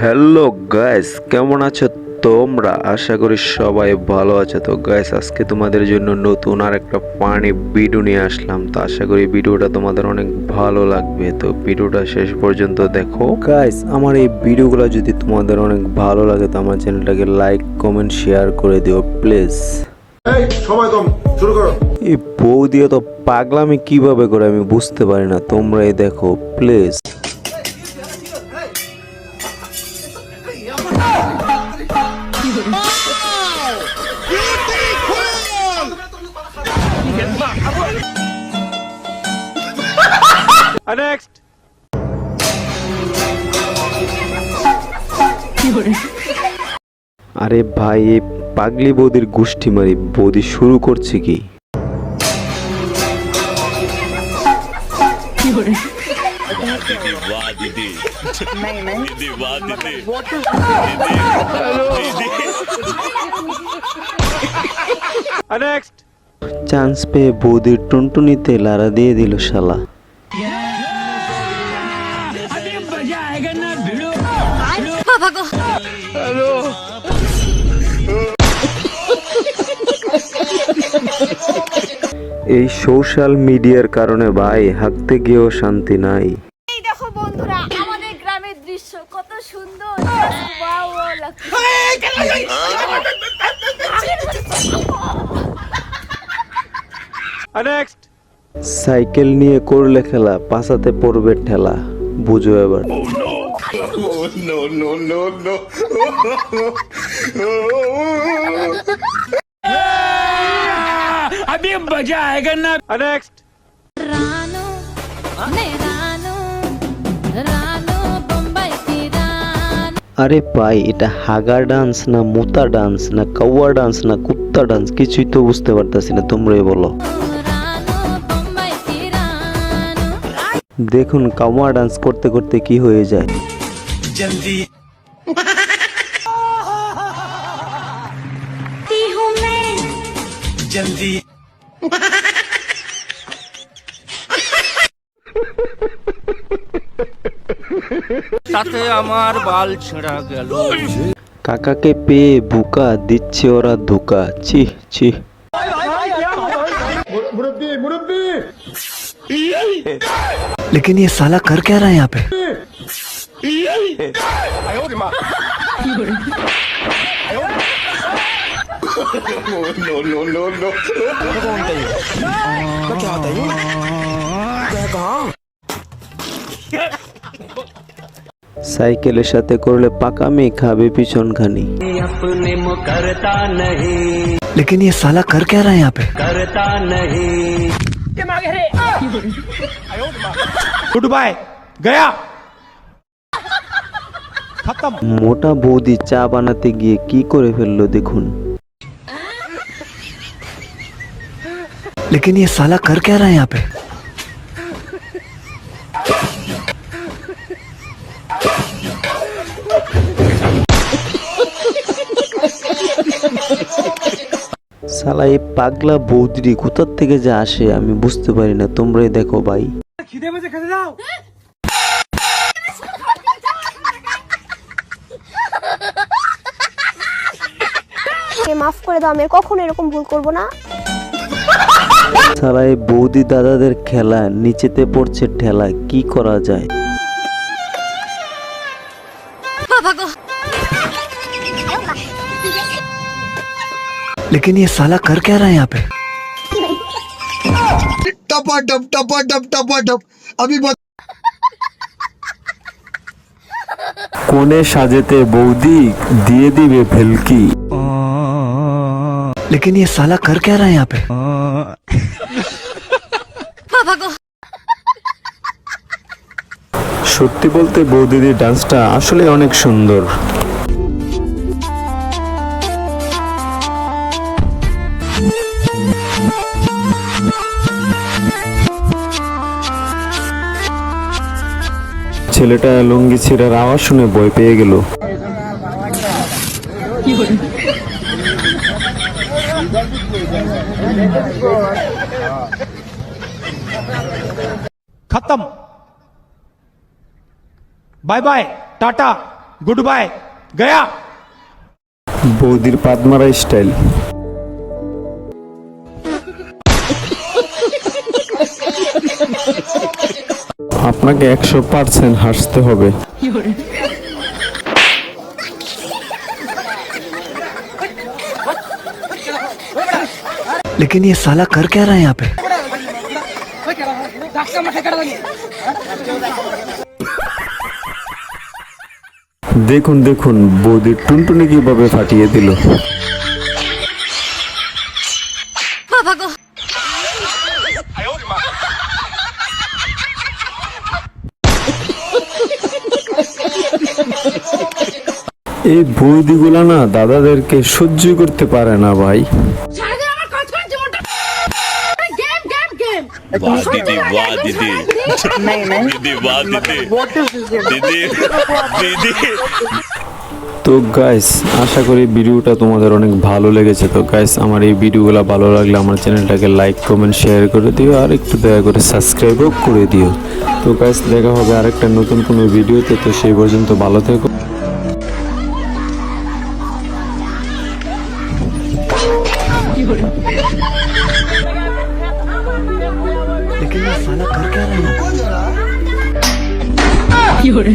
Hello guys, কেমন আছো তোমরা? আশা করি সবাই ভালো আছো। তো গাইস, আজকে তোমাদের জন্য নতুন আর একটা ফানি ভিডিও নিয়ে আসলাম। তো আশা করি ভিডিওটা তোমাদের অনেক ভালো লাগবে। তো ভিডিওটা শেষ পর্যন্ত দেখো গাইস। আমার এই ভিডিওগুলো যদি তোমাদের অনেক ভালো লাগে তো আমার চ্যানেলটাকে লাইক, কমেন্ট, শেয়ার করে দিও প্লিজ। সময় কম, শুরু করো। এই বউ দিয়ে তো পাগলামি কিভাবে করে আমি বুঝতে পারি না, তোমরাই দেখো প্লিজ। Next. আরে ভাই, এই পাগলি বৌদির গোষ্ঠী মারি বৌদি শুরু করছে কি? চান্স পেয়ে বৌদির টুনটুনিতে লারা দিয়ে দিল শালা। এই সোশ্যাল মিডিয়ার কারণে ভাই হাঁটতে গিয়েও শান্তি নাই। এই দেখো বন্ধুরা, আমাদের গ্রামের দৃশ্য কত সুন্দর। ওয়াও লাগছে। সাইকেল নিয়ে করলে খেলা, পাছাতে পড়বে ঠেলা, বুঝো এবার। अभी मजा आएगा ना। नेक्स्ट। रानो ने रानो रानो बम्बई की रानो। আরে ভাই, এটা হাগা ডান্স না মুতা ডান্স না কাওয়া ডান্স না কুত্তা ডান্স, কিছুই তো বুঝতে পারতাছি না, তোমরাই বলো। দেখুন কাওয়া ডান্স করতে করতে কি হয়ে যায়। जल्दी जल्दी তাতে আমার বাল ছেঁড়া গেল। কাকাকে পেয়ে বুকা দিচ্ছে ওরা ধোকা, ছি ছি। लेकिन ये साला कर क्या रहा है यहाँ पे? সাইকেলের সাথে করলে পাকামি খাবে পিছন খানি। अपने करता नहीं, लेकिन ये साला कर क्या रहा है यहाँ पे? करता नहीं। गुड बाय गया। মোটা বৌদি চা বানাতে গিয়ে কি করে ফেললো দেখুন। लेकिन ये साला कर क्या रहा है यहाँ पे? শালা এই পাগলা বৌদি কোথার থেকে যে আসে আমি বুঝতে পারি না, তোমরাই দেখো ভাই। খিদে পেয়েছে, খেতে দাও। মাফ করে দাও, আমি কখনো এরকম ভুল করব না। শালা এই বৌদি দাদাদের খেলা, নিচেতে পড়ছে ঠেলা, কি করা যায়? लेकिन ये साला कर क्या रहा है यहाँ पे? टपाटप टपाटप टपाटप। अभी কোণে সাজেতে বৌদি দিয়ে দিবে ভেলকি। लेकिन ये साला कर क्या रहा है यहाँ पे? সত্যি বলতে বৌদিদের ডান্সটা আসলে অনেক সুন্দর। ছেলেটা লুঙ্গি ছিঁড়ার আওয়াজ শুনে ভয় পেয়ে গেল। खत्म, bye bye, tata, goodbye गया। বৌদির পাদমারা স্টাইল। আপনাকে 100% হাসতে হবে। लेकिन ये साला कर क्या रहा है यहाँ पे? দেখুন দেখুন বৌদির টুনটুনি কিভাবে ফাটিয়ে দিল। এই বৌদিগুলা না দাদাদেরকে সহ্য করতে পারে না ভাই। সারাদিন আমার কাজ করে জীবনটা গেম গেম গেম। वाह दीदी वाह दीदी दीदी वाह दीदी दीदी दीदी। তো গাইস আশা করি ভিডিওটা তোমাদের অনেক ভালো লেগেছে। তো গাইস আমার এই ভিডিওগুলো ভালো লাগলে আমার চ্যানেলটাকে লাইক কমেন্ট শেয়ার করে দিও আর একটু দয়া করে সাবস্ক্রাইবও করে দিও। তো গাইস দেখা হবে আরেকটা নতুন কোনো ভিডিওতে। তো সেই পর্যন্ত ভালো থেকো। लेकिन ये साला कर क्या रहा है? কি করে